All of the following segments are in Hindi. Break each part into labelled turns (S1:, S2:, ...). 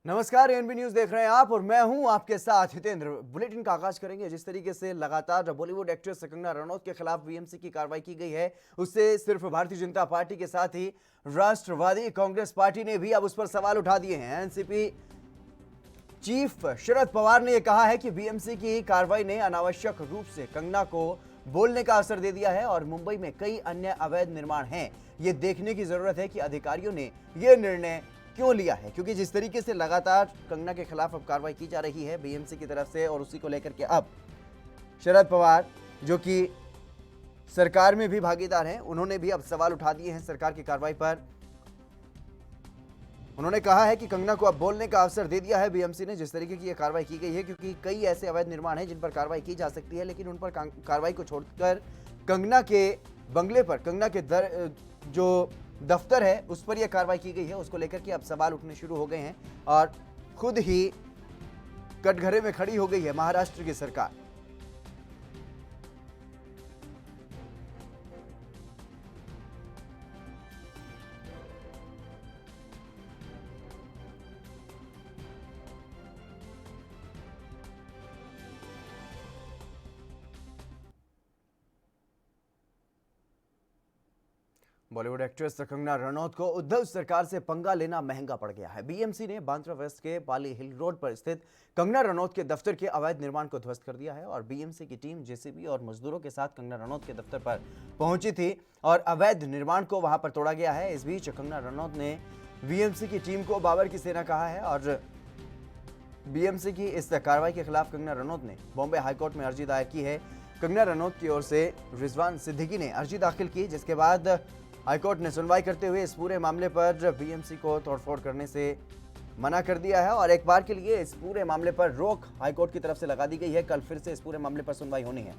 S1: नमस्कार, एएनबी न्यूज देख रहे हैं आप और मैं हूं आपके साथ हितेंद्र। बुलेटिन का आगाज करेंगे। जिस तरीके से लगातार बॉलीवुड एक्ट्रेस कंगना रनौत के खिलाफ बीएमसी की कार्रवाई की गई है, उससे सिर्फ भारतीय जनता पार्टी के साथ ही राष्ट्रवादी कांग्रेस पार्टी ने भी अब उस पर सवाल उठा दिए हैं। एनसीपी चीफ शरद पवार ने यह कहा है कि बीएमसी की कार्रवाई ने अनावश्यक रूप से कंगना को बोलने का अवसर दे दिया है और मुंबई में कई अन्य अवैध निर्माण हैं। ये देखने की जरूरत है कि अधिकारियों ने यह निर्णय क्यों लिया है, क्योंकि जिस तरीके से लगातार कंगना के खिलाफ अब कार्रवाई की जा रही है बीएमसी की तरफ से, और उसी को लेकर के अब शरद पवार, जो कि सरकार में भी भागीदार हैं, उन्होंने भी अब सवाल उठा दिए हैं सरकार की कार्रवाई पर। उन्होंने कहा है कि कंगना को अब बोलने का अवसर दे दिया है बीएमसी ने, जिस तरीके की यह कार्रवाई की गई है, क्योंकि कई ऐसे अवैध निर्माण हैं जिन पर कार्रवाई की जा सकती है, लेकिन उन पर कार्रवाई को छोड़कर कंगना के बंगले पर, कंगना के जो दफ्तर है उस पर यह कार्रवाई की गई है। उसको लेकर के अब सवाल उठने शुरू हो गए हैं और खुद ही कटघरे में खड़ी हो गई है महाराष्ट्र की सरकार। बॉलीवुड एक्ट्रेस कंगना रनौत को उद्धव सरकार से पंगा लेना महंगा पड़ गया है। बीएमसी ने बांद्रा वेस्ट के पाली हिल रोड पर स्थित कंगना रनौत के दफ्तर के अवैध निर्माण को ध्वस्त कर दिया है और बीएमसी की टीम जेसीबी और मजदूरों के साथ कंगना रनौत के दफ्तर पर पहुंची थी और अवैध निर्माण को वहां पर तोड़ा गया है। इस बीच कंगना रनौत ने बीएमसी की टीम को बाबर की सेना कहा है और बीएमसी की इस कार्रवाई के खिलाफ कंगना रनौत ने बॉम्बे हाईकोर्ट में अर्जी दायर की है। कंगना रनौत की ओर से रिजवान सिद्दीकी ने अर्जी दाखिल की, जिसके बाद हाईकोर्ट ने सुनवाई करते हुए इस पूरे मामले पर बीएमसी को तोड़फोड़ करने से मना कर दिया है और एक बार के लिए इस पूरे मामले पर रोक हाईकोर्ट की तरफ से लगा दी गई है। कल फिर से इस पूरे मामले पर सुनवाई होनी है।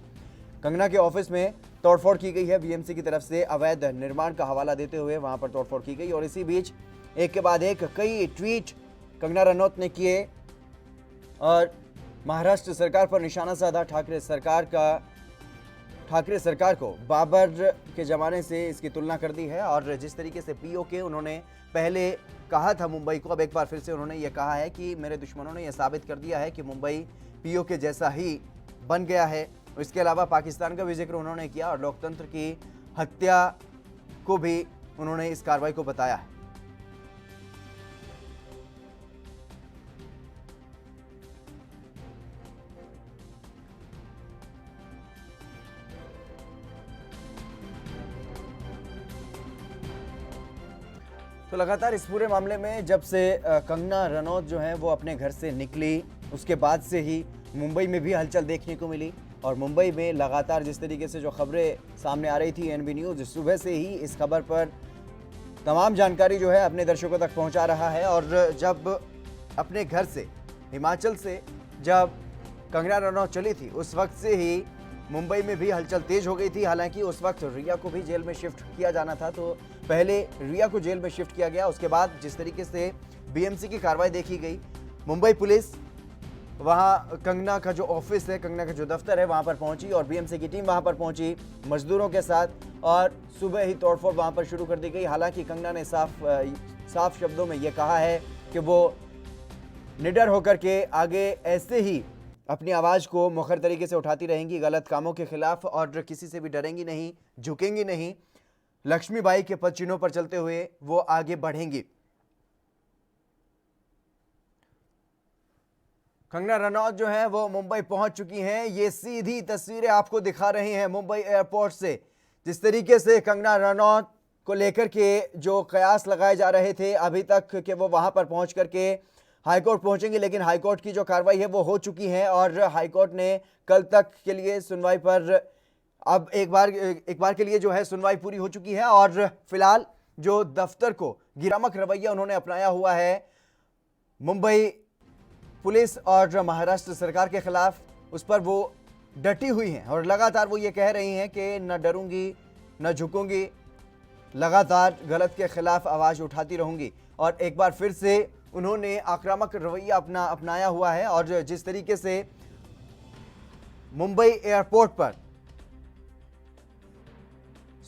S1: कंगना के ऑफिस में तोड़फोड़ की गई है बीएमसी की तरफ से, अवैध निर्माण का हवाला देते हुए वहां पर तोड़फोड़ की गई और इसी बीच एक के बाद एक कई ट्वीट कंगना रनौत ने किए और महाराष्ट्र सरकार पर निशाना साधा। ठाकरे सरकार को बाबर के जमाने से इसकी तुलना कर दी है और जिस तरीके से पीओके उन्होंने पहले कहा था मुंबई को, अब एक बार फिर से उन्होंने ये कहा है कि मेरे दुश्मनों ने यह साबित कर दिया है कि मुंबई पीओके जैसा ही बन गया है। इसके अलावा पाकिस्तान का भी जिक्र उन्होंने किया और लोकतंत्र की हत्या को भी उन्होंने इस कार्रवाई को बताया है। तो लगातार इस पूरे मामले में जब से कंगना रनौत जो है वो अपने घर से निकली, उसके बाद से ही मुंबई में भी हलचल देखने को मिली और मुंबई में लगातार जिस तरीके से जो खबरें सामने आ रही थी, एएनबी न्यूज़ सुबह से ही इस खबर पर तमाम जानकारी जो है अपने दर्शकों तक पहुंचा रहा है। और जब अपने घर से हिमाचल से जब कंगना रनौत चली थी, उस वक्त से ही मुंबई में भी हलचल तेज हो गई थी। हालांकि उस वक्त रिया को भी जेल में शिफ्ट किया जाना था, तो पहले रिया को जेल में शिफ्ट किया गया। उसके बाद जिस तरीके से बीएमसी की कार्रवाई देखी गई, मुंबई पुलिस वहां कंगना का जो ऑफिस है, कंगना का जो दफ्तर है, वहां पर पहुंची और बीएमसी की टीम वहां पर पहुंची मजदूरों के साथ और सुबह ही तोड़फोड़ वहां पर शुरू कर दी गई। हालांकि कंगना ने साफ शब्दों में यह कहा है कि वो निडर होकर के आगे ऐसे ही अपनी आवाज़ को मुखर तरीके से उठाती रहेंगी गलत कामों के खिलाफ और किसी से भी डरेंगी नहीं, झुकेंगी नहीं। लक्ष्मीबाई के पद चिन्हों पर चलते हुए वो आगे बढ़ेंगी। कंगना रनौत जो है वो मुंबई पहुंच चुकी हैं। ये सीधी तस्वीरें आपको दिखा रहे हैं मुंबई एयरपोर्ट से। जिस तरीके से कंगना रनौत को लेकर के जो कयास लगाए जा रहे थे अभी तक कि वो वहां पर पहुंच करके हाईकोर्ट पहुंचेंगे, लेकिन हाईकोर्ट की जो कार्रवाई है वो हो चुकी है और हाईकोर्ट ने कल तक के लिए सुनवाई पर अब एक बार के लिए जो है सुनवाई पूरी हो चुकी है और फिलहाल जो दफ्तर को गिरामक रवैया उन्होंने अपनाया हुआ है मुंबई पुलिस और महाराष्ट्र सरकार के खिलाफ, उस पर वो डटी हुई हैं और लगातार वो ये कह रही हैं कि न डरूंगी न झुकूंगी, लगातार गलत के खिलाफ आवाज़ उठाती रहूंगी। और एक बार फिर से उन्होंने आक्रामक रवैया अपनाया हुआ है और जिस तरीके से मुंबई एयरपोर्ट पर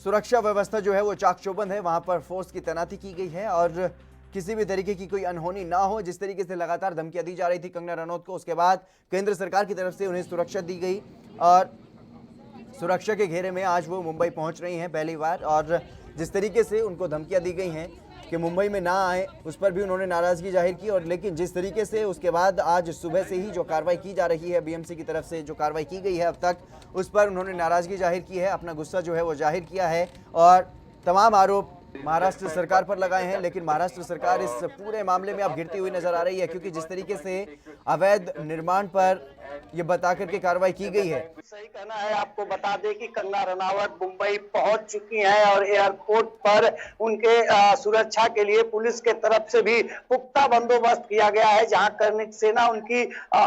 S1: सुरक्षा व्यवस्था जो है वो चाक चौबंद है, वहां पर फोर्स की तैनाती की गई है और किसी भी तरीके की कोई अनहोनी ना हो। जिस तरीके से लगातार धमकियां दी जा रही थी कंगना रनौत को, उसके बाद केंद्र सरकार की तरफ से उन्हें सुरक्षा दी गई और सुरक्षा के घेरे में आज वो मुंबई पहुंच रही हैं पहली बार। और जिस तरीके से उनको धमकियां दी गई हैं कि मुंबई में ना आए, उस पर भी उन्होंने नाराजगी जाहिर की। और लेकिन जिस तरीके से उसके बाद आज सुबह से ही जो कार्रवाई की जा रही है बीएमसी की तरफ से, जो कार्रवाई की गई है अब तक, उस पर उन्होंने नाराजगी जाहिर की है, अपना गुस्सा जो है वो जाहिर किया है और तमाम आरोप महाराष्ट्र सरकार पर लगाए हैं। लेकिन महाराष्ट्र सरकार इस पूरे मामले में अब घिरती हुई नजर आ रही है, क्योंकि जिस तरीके से अवैध निर्माण पर यह बता करके कार्रवाई की गई है।
S2: सही कहना है। आपको बता दें कि कंगना रनावत मुंबई पहुंच चुकी हैं और एयरपोर्ट पर उनके सुरक्षा के लिए पुलिस के तरफ से भी पुख्ता बंदोबस्त किया गया है, जहां कर्णिक सेना उनकी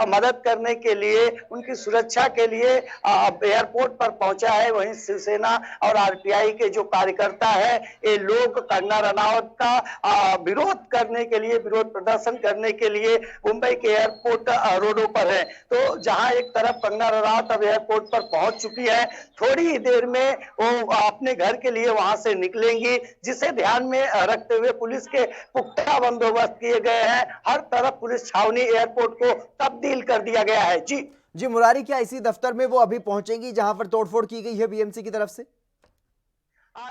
S2: मदद करने के लिए, उनकी सुरक्षा के लिए एयरपोर्ट पर पहुंचा है। वहीं शिवसेना और आरपीआई के जो कार्यकर्ता है, ये लोग कंगना रनावत का विरोध करने के लिए, विरोध प्रदर्शन करने के लिए मुंबई के एयरपोर्ट रोडों पर है। तो जहां एक तरफ कंगना रनावत अब एयरपोर्ट पर पहुंच चुकी है, थोड़ी ही देर में वो अपने घर के लिए वहां से निकलेंगी, जिसे ध्यान में रखते हुए पुलिस के पुख्ता बंदोबस्त किए गए हैं। हर तरफ पुलिस छावनी एयरपोर्ट को तब्दील कर दिया गया है। जी
S1: मुरारी, क्या इसी दफ्तर में वो अभी पहुंचेंगी जहां पर तोड़फोड़ की गई है बीएमसी की तरफ से?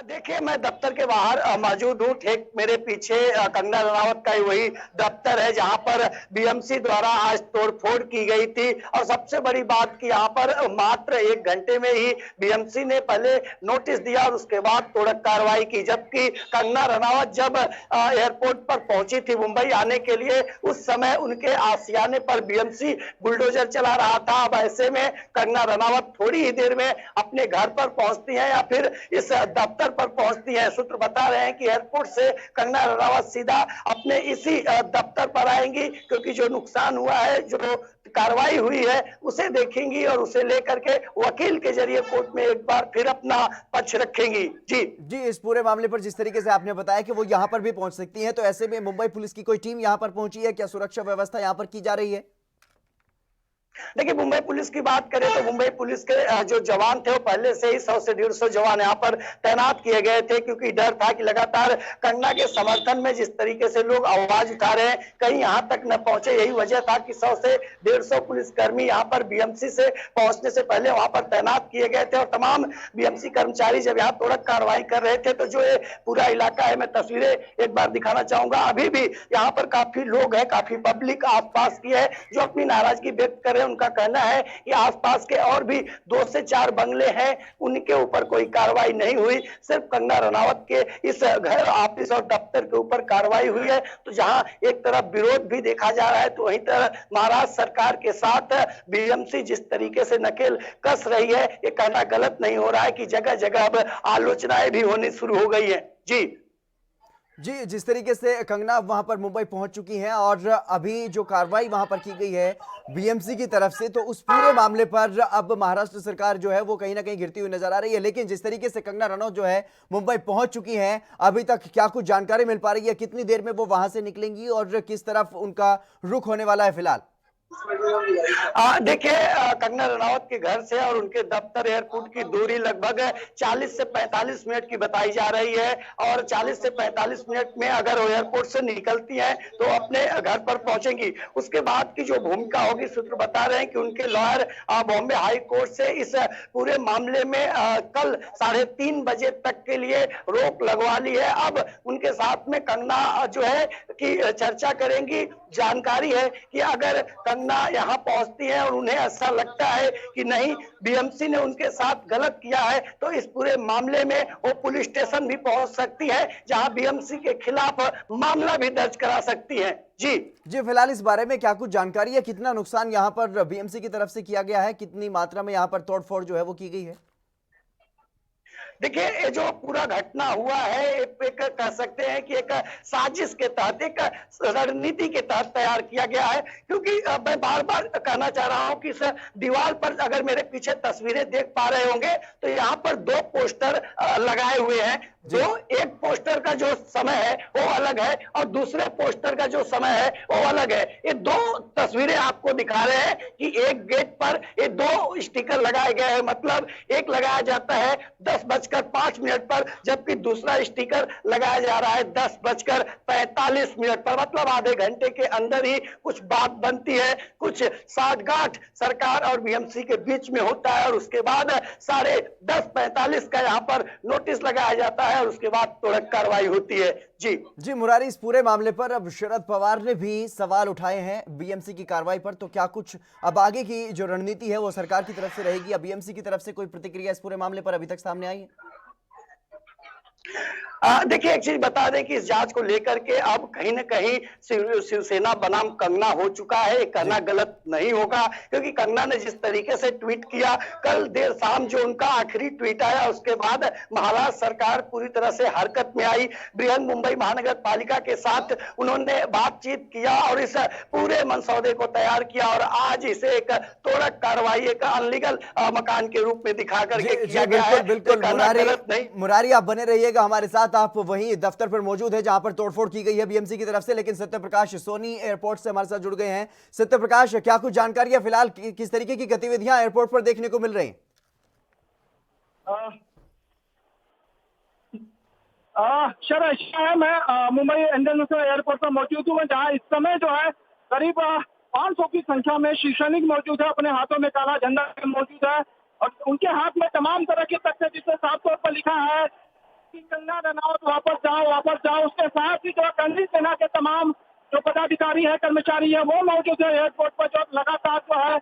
S2: देखिए, मैं दफ्तर के बाहर मौजूद हूँ। ठीक मेरे पीछे कंगना रनावत का ही वही दफ्तर है जहां पर बीएमसी द्वारा आज तोड़फोड़ की गई थी। और सबसे बड़ी बात कि यहाँ पर मात्र 1 घंटे में ही बीएमसी ने पहले नोटिस दिया और उसके बाद तोड़क कार्रवाई की। जबकि कंगना रनावत जब एयरपोर्ट पर पहुंची थी मुंबई आने के लिए, उस समय उनके आशियाने पर बीएमसी बुलडोजर चला रहा था। अब ऐसे में कंगना रनावत थोड़ी ही देर में अपने घर पर पहुंचती है या फिर इस दफ्तर पर पहुंचती है। सूत्र बता रहे हैं कि एयरपोर्ट से कंगना रनावत सीधा अपने इसी दफ्तर पर आएंगी, क्योंकि जो नुकसान हुआ है, जो कार्रवाई हुई है, उसे देखेंगी और उसे लेकर के वकील के जरिए कोर्ट में एक बार फिर अपना पक्ष रखेंगी। जी
S1: इस पूरे मामले पर जिस तरीके से आपने बताया कि वो यहाँ पर भी पहुंच सकती हैं, तो ऐसे में मुंबई पुलिस की कोई टीम यहाँ पर पहुंची है क्या? सुरक्षा व्यवस्था यहाँ पर की जा रही है?
S2: देखिए, मुंबई पुलिस की बात करें तो मुंबई पुलिस के जो जवान थे वो पहले से ही 100 से 150 जवान यहाँ पर तैनात किए गए थे, क्योंकि डर था कि लगातार कंगना के समर्थन में जिस तरीके से लोग आवाज उठा रहे हैं, कहीं यहाँ तक न पहुंचे। यही वजह था कि 100 से 150 पुलिसकर्मी यहाँ पर बीएमसी से पहुंचने से पहले वहां पर तैनात किए गए थे। और तमाम बीएमसी कर्मचारी जब यहाँ तोड़क कार्रवाई कर रहे थे, तो जो ये पूरा इलाका है, मैं तस्वीरें एक बार दिखाना चाहूंगा। अभी भी यहाँ पर काफी लोग हैं, काफी पब्लिक आसपास की है जो अपनी नाराजगी व्यक्त कर रहे हैं। उनका कहना है कि आसपास के और भी 2 से 4 बंगले हैं, उनके ऊपर कोई कार्रवाई नहीं हुई, सिर्फ कंगना रनावत के इस घर, ऑफिस और दफ्तर के ऊपर कार्रवाई हुई है। तो जहां एक तरफ विरोध भी देखा जा रहा है, तो वहीं तरफ महाराष्ट्र सरकार के साथ बीएमसी जिस तरीके से नकेल कस रही है, ये कहना गलत नहीं हो रहा है कि जगह जगह अब आलोचनाएं भी होनी शुरू हो गई है।
S1: जी जिस तरीके से कंगना वहां पर मुंबई पहुंच चुकी हैं और अभी जो कार्रवाई वहां पर की गई है बीएमसी की तरफ से, तो उस पूरे मामले पर अब महाराष्ट्र सरकार जो है वो कहीं ना कहीं गिरती हुई नजर आ रही है। लेकिन जिस तरीके से कंगना रनौत जो है मुंबई पहुंच चुकी हैं, अभी तक क्या कुछ जानकारी मिल पा रही है? कितनी देर में वो वहां से निकलेंगी और किस तरफ उनका रुख होने वाला है फिलहाल?
S2: देखिए, कंगना रनावत के घर से और उनके दफ्तर एयरपोर्ट की दूरी लगभग 40 से 45 मिनट की बताई जा रही है। और 40 से 45 मिनट में अगर वो एयरपोर्ट से निकलती हैं तो अपने घर पर पहुंचेंगी। उसके बाद की जो भूमिका होगी, सूत्र बता रहे हैं कि उनके लॉयर बॉम्बे हाई कोर्ट से इस पूरे मामले में कल 3:30 बजे तक के लिए रोक लगवा ली है। अब उनके साथ में कंगना जो है कि चर्चा करेंगी। जानकारी है कि अगर कंगना यहाँ पहुंचती है और उन्हें ऐसा लगता है कि नहीं, बीएमसी ने उनके साथ गलत किया है, तो इस पूरे मामले में वो पुलिस स्टेशन भी पहुंच सकती है, जहां बीएमसी के खिलाफ मामला भी दर्ज करा सकती है। जी
S1: फिलहाल इस बारे में क्या कुछ जानकारी है? कितना नुकसान यहाँ पर बीएमसी की तरफ से किया गया है? कितनी मात्रा में यहाँ पर तोड़फोड़ जो है वो की गई है?
S2: देखिए, ये जो पूरा घटना हुआ है, एक कह सकते हैं कि एक साजिश के तहत, एक रणनीति के तहत तैयार किया गया है। क्योंकि मैं बार बार कहना चाह रहा हूं कि इस दीवार पर अगर मेरे पीछे तस्वीरें देख पा रहे होंगे, तो यहाँ पर 2 पोस्टर लगाए हुए हैं। जो एक पोस्टर का जो समय है वो अलग है और दूसरे पोस्टर का जो समय है वो अलग है। ये 2 तस्वीरें आपको दिखा रहे हैं कि एक गेट पर ये 2 स्टिकर लगाए गए हैं। मतलब एक लगाया जाता है 10 10:05 पर, जबकि दूसरा स्टिकर लगाया जा रहा है 10:45 पर। मतलब आधे घंटे के अंदर ही कुछ बात बनती है, कुछ साठगांठ सरकार और बीएमसी के बीच में होता है और उसके बाद 10:45 का यहाँ पर नोटिस लगाया जाता है और उसके बाद तुरंत कार्रवाई होती है। जी
S1: मुरारी, इस पूरे मामले पर अब शरद पवार ने भी सवाल उठाए हैं बीएमसी की कार्रवाई पर, तो क्या कुछ अब आगे की जो रणनीति है वो सरकार की तरफ से रहेगी या बीएमसी की तरफ से कोई प्रतिक्रिया इस पूरे मामले पर अभी तक सामने आई है?
S2: देखिए, एक चीज बता दें कि इस जांच को लेकर के अब कहीं ना कहीं शिवसेना बनाम कंगना हो चुका है। कहना गलत नहीं होगा, क्योंकि कंगना ने जिस तरीके से ट्वीट किया कल देर शाम, जो उनका आखिरी ट्वीट आया, उसके बाद महाराष्ट्र सरकार पूरी तरह से हरकत में आई। बृहन मुंबई महानगर पालिका के साथ उन्होंने बातचीत किया और इस पूरे मनसौदे को तैयार किया और आज इसे एक तोड़क कार्रवाई, एक अनलीगल मकान के रूप में दिखा करके किया गया है।
S1: बिल्कुल मुरारी, आप बने रहिएगा हमारे साथ। आप वहीं दफ्तर पर मौजूद है जहां पर तोड़फोड़ की गई है बीएमसी की तरफ से, लेकिन सत्य प्रकाश सोनी एयरपोर्ट से हमारे साथ जुड़ गए हैं। सत्य प्रकाश, क्या कुछ जानकारियां फिलहाल किस तरीके की गतिविधियां एयरपोर्ट पर देखने को मिल रही हैं?
S3: मैं मुंबई इंटरनेशनल एयरपोर्ट पर मौजूद हूँ, जहाँ इस समय जो है करीब 500 की संख्या में शिवसैनिक मौजूद है, अपने हाथों में काला झंडा मौजूद है और उनके हाथ में तमाम तरह के तख्ते, जिससे साफ तौर पर लिखा है कि कंगना रनौत वापस जाओ, वापस जाओ। उसके साथ ही जो कर्नल सेना के तमाम जो पदाधिकारी है, कर्मचारी है, वो मौजूद है एयरपोर्ट पर, जो लगातार जो है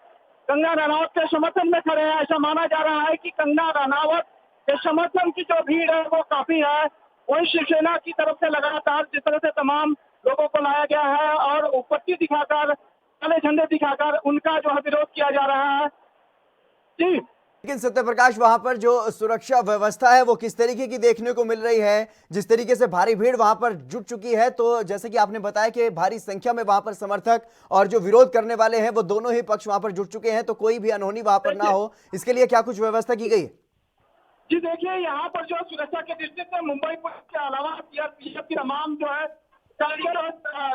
S3: कंगना रनौत के समर्थन में खड़े हैं। ऐसा माना जा रहा है कि कंगना रनौत के समर्थन की जो भीड़ है वो काफी है। वही शिवसेना की तरफ से लगातार जिस तरह से तमाम लोगों को लाया गया है और उपस्थिति दिखाकर, काले झंडे दिखाकर उनका जो है विरोध किया जा रहा है। जी,
S1: लेकिन सत्य प्रकाश, वहां पर जो सुरक्षा व्यवस्था है वो किस तरीके की देखने को मिल रही है? जिस तरीके से भारी भीड़ वहां पर जुट चुकी है, तो जैसे कि आपने बताया कि भारी संख्या में वहां पर समर्थक और जो विरोध करने वाले हैं वो दोनों ही पक्ष वहां पर जुट चुके हैं, तो कोई भी अनहोनी वहां पर ना हो, इसके लिए क्या कुछ व्यवस्था की गई है?
S3: जी देखिए, यहाँ पर जो सुरक्षा के दृष्टि से मुंबई पुलिस के अलावा सीआरपीएफ की तमाम जो है टाइगर और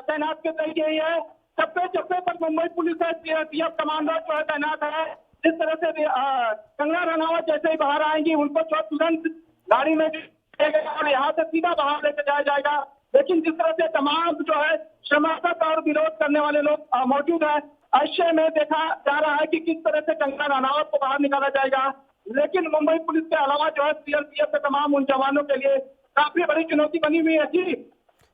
S3: तैनात की गई है। चप्पे चप्पे पर मुंबई पुलिस है, सीआरपीएफ कमांडो जो है तैनात है। जिस तरह से कंगना रनावत जैसे ही बाहर आएंगी, उनको तुरंत गाड़ी में और यहाँ से सीधा बाहर लेकर जाया जाएगा। लेकिन जिस तरह से तमाम जो है समर्थक और विरोध करने वाले लोग मौजूद है, ऐसे में देखा जा रहा है कि किस तरह से कंगना रनावत को बाहर निकाला जाएगा। लेकिन मुंबई पुलिस के अलावा जो है सीआरपीएफ के तमाम उन जवानों के लिए काफी बड़ी चुनौती बनी हुई है।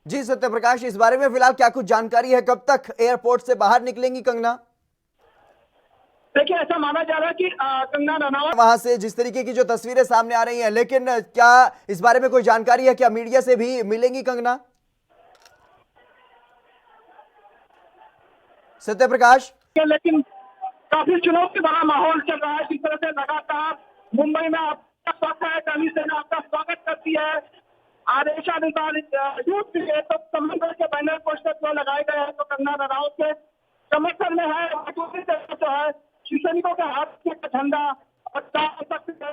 S3: जी
S1: सत्य प्रकाश, इस बारे में फिलहाल क्या कुछ जानकारी है? कब तक एयरपोर्ट से बाहर निकलेंगी कंगना?
S3: देखिए, ऐसा माना जा रहा है कि कंगना रनावत
S1: वहां से जिस तरीके की जो तस्वीरें सामने आ रही हैं, लेकिन क्या इस बारे में कोई जानकारी है? क्या मीडिया से भी मिलेंगी कंगना? सत्य प्रकाश,
S3: लेकिन काफी चुनौती भरा माहौल चल रहा है। जिस तरह से लगातार मुंबई में आपका स्वागत है, कर्नल सेना आपका स्वागत करती है। आदेशानुसार यूथ के तो समर्थन के बैनर पोस्टर जो लगाए गए हैं, तो कंगना रनावत के समर्थन में है। दूसरी तरफ जो है शिवसैनिकों के हाथ में झंडा और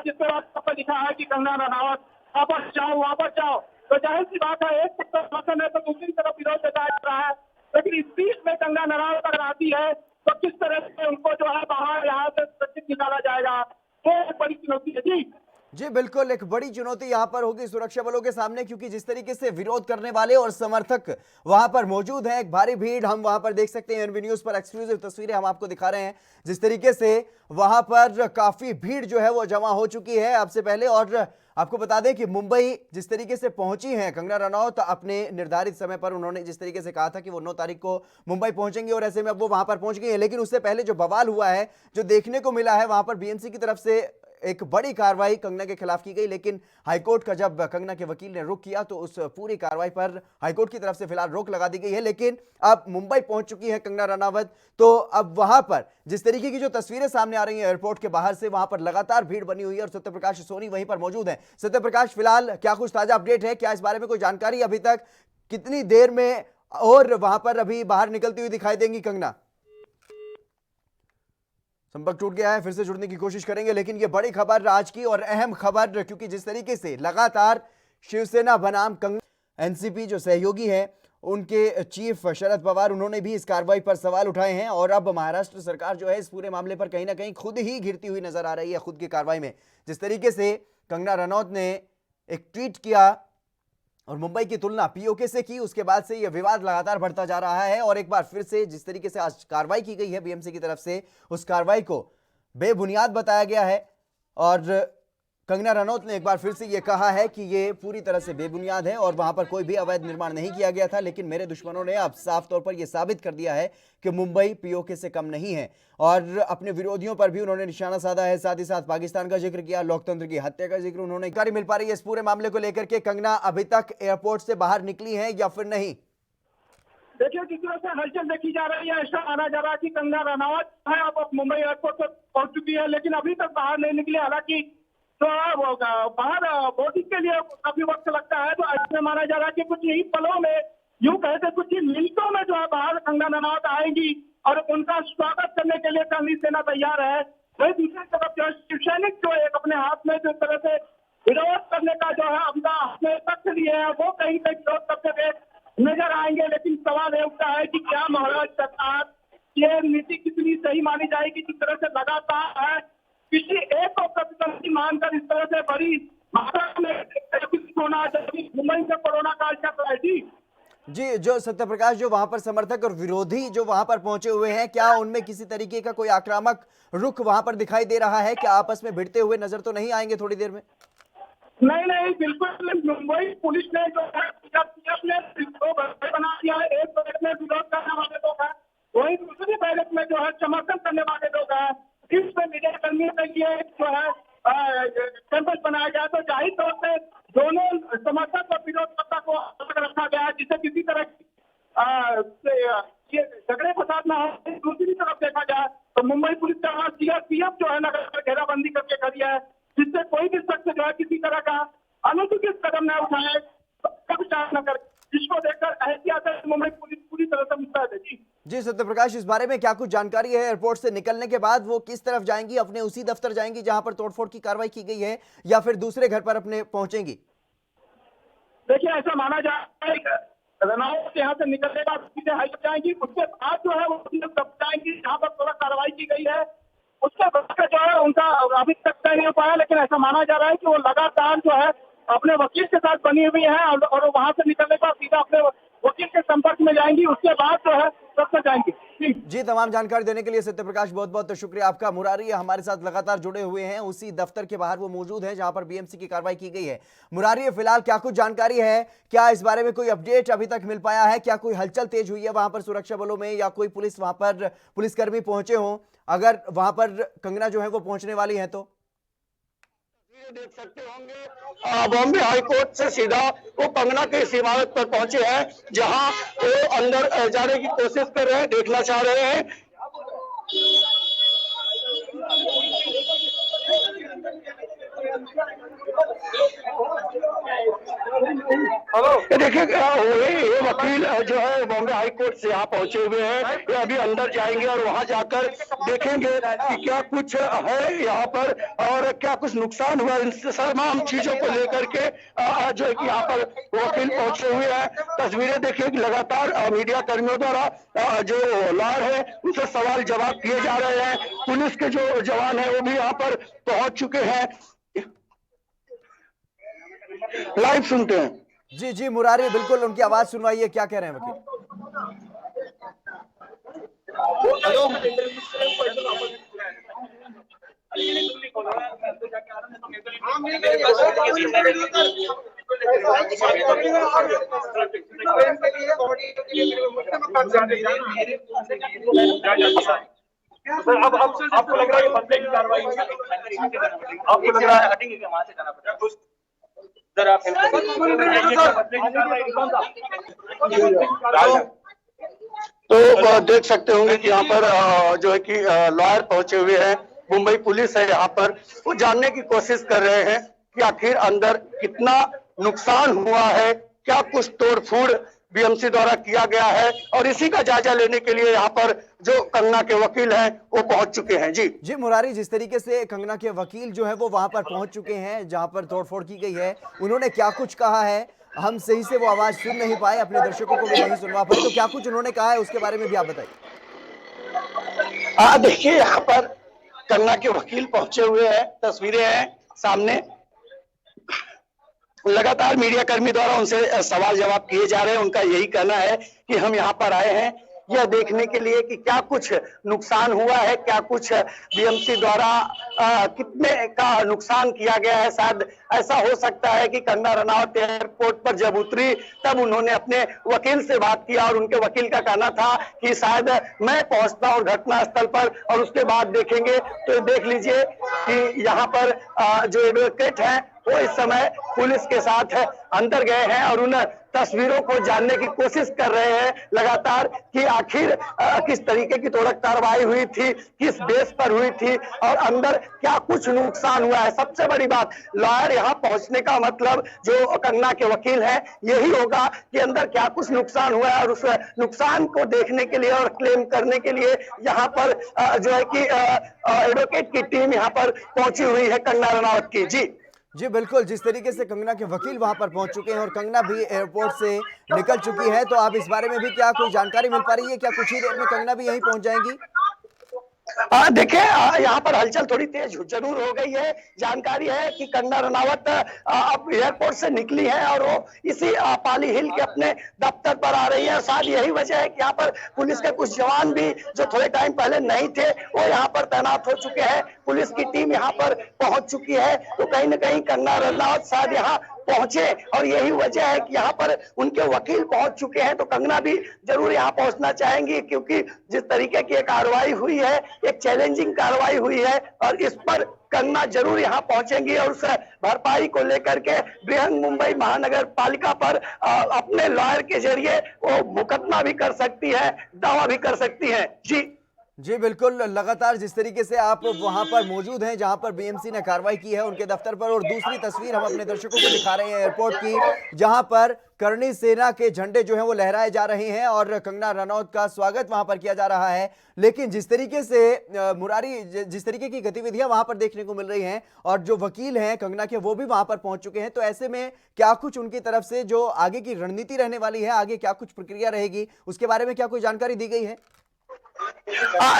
S3: जिस पर लिखा है कि कंगना रनावत वापस जाओ, वापस जाओ। तो जाहिर सी बात है, एक तरफ समर्थन है तो दूसरी तरफ विरोध जताया जा रहा है। लेकिन इस बीच में कंगना रनावत अगर आती है तो किस तरह से उनको जो है बाहर यहाँ से सुरक्षित निकाला जाएगा, वो एक बड़ी चुनौती है।
S1: जी बिल्कुल, एक बड़ी चुनौती यहां पर होगी सुरक्षा बलों के सामने, क्योंकि जिस तरीके से विरोध करने वाले और समर्थक वहां पर मौजूद हैं, एक भारी भीड़ हम वहां पर देख सकते हैं। एनबी न्यूज पर एक्सक्लूसिव तस्वीरें हम आपको दिखा रहे हैं, जिस तरीके से वहां पर काफी भीड़ जो है वो जमा हो चुकी है आपसे पहले। और आपको बता दें कि मुंबई जिस तरीके से पहुंची हैं कंगना रनौत, अपने निर्धारित समय पर उन्होंने जिस तरीके से कहा था कि वो 9 तारीख को मुंबई पहुंचेंगे और ऐसे में अब वो वहां पर पहुंच गई है। लेकिन उससे पहले जो बवाल हुआ है, जो देखने को मिला है, वहां पर बीएमसी की तरफ से एक बड़ी कार्रवाई कंगना के खिलाफ की गई। लेकिन हाईकोर्ट का जब कंगना के वकील ने रुख किया तो उस पूरी कार्रवाई पर हाईकोर्ट की तरफ से फिलहाल रोक लगा दी गई है। लेकिन अब मुंबई पहुंच चुकी है कंगना रनावत, तो अब वहां पर जिस तरीके की जो तस्वीरें सामने आ रही हैं एयरपोर्ट के बाहर से, वहां पर लगातार भीड़ बनी हुई है और सत्य प्रकाश सोनी वहीं पर मौजूद है। सत्य प्रकाश, फिलहाल क्या कुछ ताजा अपडेट है? क्या इस बारे में कोई जानकारी अभी तक? कितनी देर में और वहां पर अभी बाहर निकलती हुई दिखाई देंगी कंगना? संपर्क टूट गया है, फिर से जुड़ने की कोशिश करेंगे। लेकिन यह बड़ी खबर आज की और अहम खबर, क्योंकि जिस तरीके से लगातार शिवसेना बनाम कंगना, एनसीपी जो सहयोगी है उनके चीफ शरद पवार, उन्होंने भी इस कार्रवाई पर सवाल उठाए हैं। और अब महाराष्ट्र सरकार जो है इस पूरे मामले पर कहीं ना कहीं खुद ही घिरती हुई नजर आ रही है खुद की कार्रवाई में। जिस तरीके से कंगना रनौत ने एक ट्वीट किया और मुंबई की तुलना पीओके से की। उसके बाद से यह विवाद लगातार बढ़ता जा रहा है और एक बार फिर से जिस तरीके से आज कार्रवाई की गई है बीएमसी की तरफ से, उस कार्रवाई को बेबुनियाद बताया गया है और कंगना रनौत ने एक बार फिर से यह कहा है कि यह पूरी तरह से बेबुनियाद है और वहां पर कोई भी अवैध निर्माण नहीं किया गया था। लेकिन मेरे दुश्मनों ने अब साफ तौर पर यह साबित कर दिया है कि मुंबई पीओके से कम नहीं है और अपने विरोधियों पर भी उन्होंने निशाना साधा है। साथ ही साथ पाकिस्तान का जिक्र किया, लोकतंत्र की हत्या का जिक्र उन्होंने। जानकारी मिल पा रही है इस पूरे मामले को लेकर के, कंगना अभी तक एयरपोर्ट से बाहर निकली है या फिर नहीं?
S3: देखिए, जिस तरह से हलचल देखी जा रही है, ऐसा माना जा रहा है कि कंगना रनौत है अब मुंबई एयरपोर्ट पर पहुंच चुकी है, लेकिन अभी तक बाहर नहीं निकली। हालांकि तो बाहर बोर्डिंग के लिए काफी वक्त लगता है, तो ऐसे माना जा रहा है कि कुछ ही पलों में, यूं कहते कुछ ही मिनटों में जो है बाहर कंगना रनौत आएंगी और उनका स्वागत करने के लिए कर्मी सेना तैयार है। वही दूसरी तरफ जो शिव सैनिक जो एक अपने हाथ में जिस तरह से विरोध करने का जो है अपना अपने तख्त लिए है, वो कहीं कहीं विरोध करते हुए नजर आएंगे। लेकिन सवाल ये उठता है कि क्या महाराज सरकार ये नीति कितनी सही मानी जाएगी, जिस तरह से लगातार है किसी एक को प्रतिद्वंदी मानकर इस तरह से बड़ी मात्रा में होना मुंबई से कोरोना काल चल रहा है।
S1: जी, जो सत्य प्रकाश, जो वहां पर समर्थक और विरोधी जो वहां पर पहुंचे हुए हैं, क्या उनमें किसी तरीके का कोई आक्रामक रुख वहां पर दिखाई दे रहा है? क्या आपस में भिड़ते हुए नजर तो नहीं आएंगे थोड़ी देर में?
S3: नहीं, बिल्कुल। मुंबई पुलिस ने जो है बना दिया है, एक बैरक में विरोध करने वाले लोग हैं, वही दूसरी बैरक में जो है समर्थन करने वाले लोग हैं। इसमें मीडिया कर्मियों के लिए जो है कैंपस बनाया गया, तो जाहिर तौर से दोनों समर्थक और विरोधकर्ता को अलग रखा गया है, जिससे किसी तरह ये झगड़े फसाद ना हो। दूसरी तरफ देखा जाए तो मुंबई पुलिस का सीआरपीएफ जो है नगर घेराबंदी करके खड़ी है, जिससे कोई भी शख्स जो है किसी तरह का अनुचित कदम न उठाए, न करे, जिसको देखकर एहतियात मुंबई पुलिस पूरी तरह से मुस्तैद है।
S1: जी सत्य प्रकाश, इस बारे में क्या कुछ जानकारी है? एयरपोर्ट से निकलने के बाद वो किस तरफ जाएंगी? अपने उसी दफ्तर जाएंगी जहां पर तोड़फोड़ की कार्रवाई की गई है, या फिर दूसरे घर पर अपने पहुंचेंगी?
S3: देखिए, ऐसा माना जा रहा है रनौत यहाँ से निकलने का सीधे हाई जाएंगी, उसके बाद जो है वो जाएंगी जहाँ पर थोड़ा कार्रवाई की गई है। उसके बाद जो है उनका अभी तक तय नहीं हो पाया, लेकिन ऐसा माना जा रहा है कि वो लगातार जो है अपने वकील के साथ बनी हुई है और वहां से निकलने का सीधा अपने वकील के संपर्क में जाएंगी। उसके बाद जो है तब जाएंगी।
S1: जी, तमाम जानकारी देने के लिए सत्य प्रकाश बहुत बहुत शुक्रिया आपका। मुरारी हमारे साथ लगातार जुड़े हुए हैं, उसी दफ्तर के बाहर वो मौजूद है जहां पर बीएमसी की कार्रवाई की गई है। मुरारी, फिलहाल क्या कुछ जानकारी है? क्या इस बारे में कोई अपडेट अभी तक मिल पाया है? क्या कोई हलचल तेज हुई है वहां पर सुरक्षा बलों में, या कोई पुलिस वहां पर पुलिसकर्मी पहुंचे हों? अगर वहां पर कंगना जो है वो पहुंचने वाली है तो
S2: देख सकते होंगे बॉम्बे हाई कोर्ट से सीधा वो कंगना के इस इमारत पर पहुंचे हैं, जहां वो अंदर जाने की कोशिश कर रहे हैं, देखना चाह रहे हैं। देखिए, ये वकील जो है बॉम्बे हाई कोर्ट से यहाँ पहुंचे हुए हैं, ये अभी अंदर जाएंगे और वहां जाकर देखेंगे कि क्या कुछ है यहाँ पर और क्या कुछ नुकसान हुआ। इन तमाम चीजों को लेकर के जो है कि यहाँ पर वकील पहुंचे हुए हैं। तस्वीरें देखिए कि लगातार मीडिया कर्मियों द्वारा जो लॉयर है उनसे सवाल जवाब किए जा रहे हैं। पुलिस के जो जवान है वो भी यहाँ पर पहुंच चुके हैं। लाइव सुनते हैं।
S1: जी जी मुरारी, बिल्कुल उनकी आवाज सुनवाइए, क्या कह रहे हैं वकील?
S4: अब आपको लग रहा है बंदे की कार्रवाई आपको लग रहा है हटेंगे कि वहां से जाना पड़ेगा?
S2: तो देख सकते होंगे कि यहाँ पर जो है कि लॉयर पहुंचे हुए हैं, मुंबई पुलिस है यहाँ पर, वो जानने की कोशिश कर रहे हैं कि आखिर अंदर कितना नुकसान हुआ है, क्या कुछ तोड़फोड़ बीएमसी द्वारा किया गया है, और इसी का जायजा लेने के लिए यहाँ पर जो कंगना के वकील हैं वो पहुंच चुके हैं। जी
S1: जी मुरारी, जिस तरीके से कंगना के वकील जो है वो वहां पर पहुंच चुके हैं जहां पर तोड़फोड़ की गई है, उन्होंने क्या कुछ कहा है? हम सही से वो आवाज सुन नहीं पाए, अपने दर्शकों को भी नहीं सुनवा पाए, तो क्या कुछ उन्होंने कहा है उसके बारे में भी आप बताइए।
S2: देखिए, यहाँ पर कंगना के वकील पहुंचे हुए हैं, तस्वीरें हैं सामने। लगातार मीडिया कर्मी द्वारा उनसे सवाल जवाब किए जा रहे हैं। उनका यही कहना है कि हम यहाँ पर आए हैं यह देखने के लिए कि क्या कुछ नुकसान हुआ है, क्या कुछ बीएमसी द्वारा कितने का नुकसान किया गया है। शायद ऐसा हो सकता है कि कंगना रनावत एयरपोर्ट पर जब उतरी तब उन्होंने अपने वकील से बात किया और उनके वकील का कहना था कि शायद मैं पहुंचता हूं घटना स्थल पर और उसके बाद देखेंगे। तो देख लीजिए कि यहाँ पर जो एडवोकेट हैं वो इस समय पुलिस के साथ अंदर गए हैं और उन तस्वीरों को जानने की कोशिश कर रहे हैं लगातार कि आखिर किस तरीके की तोड़क कार्रवाई हुई थी, किस बेस पर हुई थी और अंदर क्या कुछ नुकसान हुआ है। सबसे बड़ी बात, लॉयर यहाँ पहुंचने का मतलब जो कंगना के वकील हैं यही होगा कि अंदर क्या कुछ नुकसान हुआ है और उस नुकसान को देखने के लिए और क्लेम करने के लिए यहाँ पर जो है कि एडवोकेट की टीम यहाँ पर पहुंची हुई है कंगना रनावत की।
S1: जी बिल्कुल, जिस तरीके से कंगना के वकील वहां पर पहुंच चुके हैं और कंगना भी एयरपोर्ट से निकल चुकी है, तो आप इस बारे में भी क्या कोई जानकारी मिल पा रही है? क्या कुछ ही देर में कंगना भी यहीं पहुंच जाएंगी?
S2: देखिए यहाँ पर हलचल थोड़ी तेज जरूर हो गई है। जानकारी है कि कंगना रनावत अब एयरपोर्ट से निकली है और वो इसी पाली हिल के अपने दफ्तर पर आ रही है। शायद यही वजह है कि यहाँ पर पुलिस के कुछ जवान भी जो थोड़े टाइम पहले नहीं थे वो यहाँ पर तैनात हो चुके हैं। पुलिस की टीम यहाँ पर पहुंच चुकी है। तो कहीं ना कहीं कंगना रनावत शायद यहाँ पहुंचे और यही वजह है कि यहाँ पर उनके वकील पहुंच चुके हैं। तो कंगना भी जरूर यहाँ पहुंचना चाहेंगी क्योंकि जिस तरीके की कार्रवाई हुई है, एक चैलेंजिंग कार्रवाई हुई है और इस पर कंगना जरूर यहाँ पहुंचेंगी और उस भरपाई को लेकर के बृहन मुंबई महानगर पालिका पर अपने लॉयर के जरिए वो मुकदमा भी कर सकती है, दावा भी कर सकती है।
S1: जी बिल्कुल, लगातार जिस तरीके से आप वहां पर मौजूद हैं जहां पर बीएमसी ने कार्रवाई की है उनके दफ्तर पर, और दूसरी तस्वीर हम अपने दर्शकों को दिखा रहे हैं एयरपोर्ट की जहां पर करणी सेना के झंडे जो हैं वो लहराए जा रहे हैं और कंगना रनौत का स्वागत वहां पर किया जा रहा है। लेकिन जिस तरीके से मुरारी, जिस तरीके की गतिविधियां वहां पर देखने को मिल रही हैं और जो वकील हैं कंगना के वो भी वहां पर पहुंच चुके हैं, तो ऐसे में क्या कुछ उनकी तरफ से जो आगे की रणनीति रहने वाली है, आगे क्या कुछ प्रक्रिया रहेगी, उसके बारे में क्या कोई जानकारी दी गई है?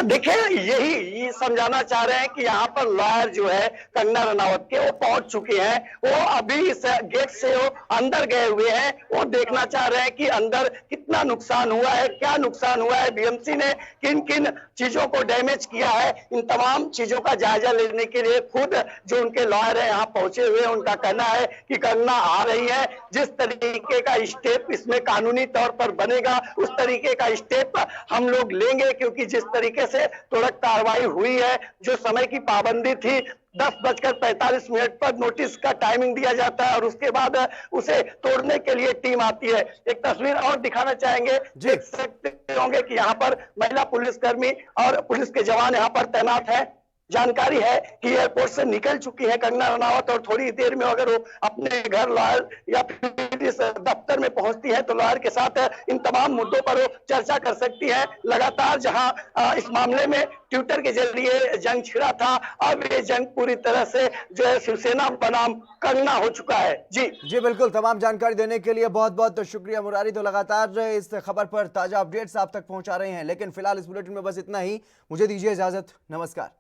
S2: देखिए यही समझाना चाह रहे हैं कि यहाँ पर लॉयर जो है कंगना रनावत के वो पहुंच चुके हैं। वो अभी इस गेट से वो अंदर गए हुए हैं। वो देखना चाह रहे हैं कि अंदर कितना नुकसान हुआ है, क्या नुकसान हुआ है, बीएमसी ने किन किन चीजों को डैमेज किया है। इन तमाम चीजों का जायजा लेने के लिए खुद जो उनके लॉयर है यहाँ पहुंचे हुए हैं। उनका कहना है कि कंगना आ रही है, जिस तरीके का स्टेप इसमें कानूनी तौर पर बनेगा उस तरीके का स्टेप हम लोग लेंगे, क्योंकि जिस तरीके से तुरंत कार्रवाई हुई है, जो समय की पाबंदी थी 10:45 पर नोटिस का टाइमिंग दिया जाता है और उसके बाद उसे तोड़ने के लिए टीम आती है। एक तस्वीर और दिखाना चाहेंगे, देख सकते होंगे कि यहाँ पर महिला पुलिसकर्मी और पुलिस के जवान यहाँ पर तैनात है। जानकारी है कि एयरपोर्ट से निकल चुकी है कंगना रनावत और थोड़ी देर में अगर वो अपने घर लॉयर या फिर इस दफ्तर में पहुंचती है तो लॉयर के साथ इन तमाम मुद्दों पर वो चर्चा कर सकती है। लगातार जहां इस मामले में ट्विटर के जरिए जंग छिड़ा था, अब ये जंग पूरी तरह से जो है शिवसेना बनाम कंगना हो चुका है। जी
S1: बिल्कुल, तमाम जानकारी देने के लिए बहुत बहुत शुक्रिया मुरारी। तो लगातार इस खबर पर ताजा अपडेट्स आप तक पहुंचा रहे हैं, लेकिन फिलहाल इस बुलेटिन में बस इतना ही। मुझे दीजिए इजाजत, नमस्कार।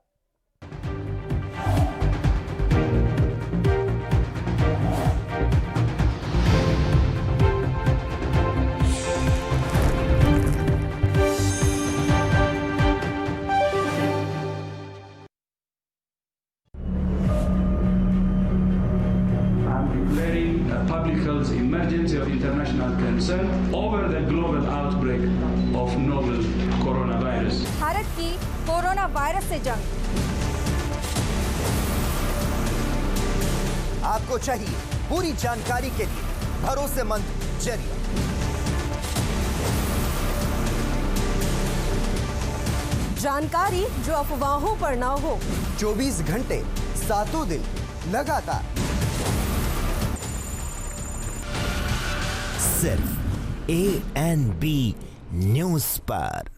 S5: Public health emergency of international concern over the global outbreak of novel coronavirus.
S6: Bharat की कोरोना वायरस से जंग।
S7: आपको चाहिए पूरी जानकारी के लिए भरोसेमंद जरिया।
S6: जानकारी जो अफवाहों पर ना हो।
S7: 24 घंटे 7 दिन लगातार सिर्फ ANB न्यूज़ पर।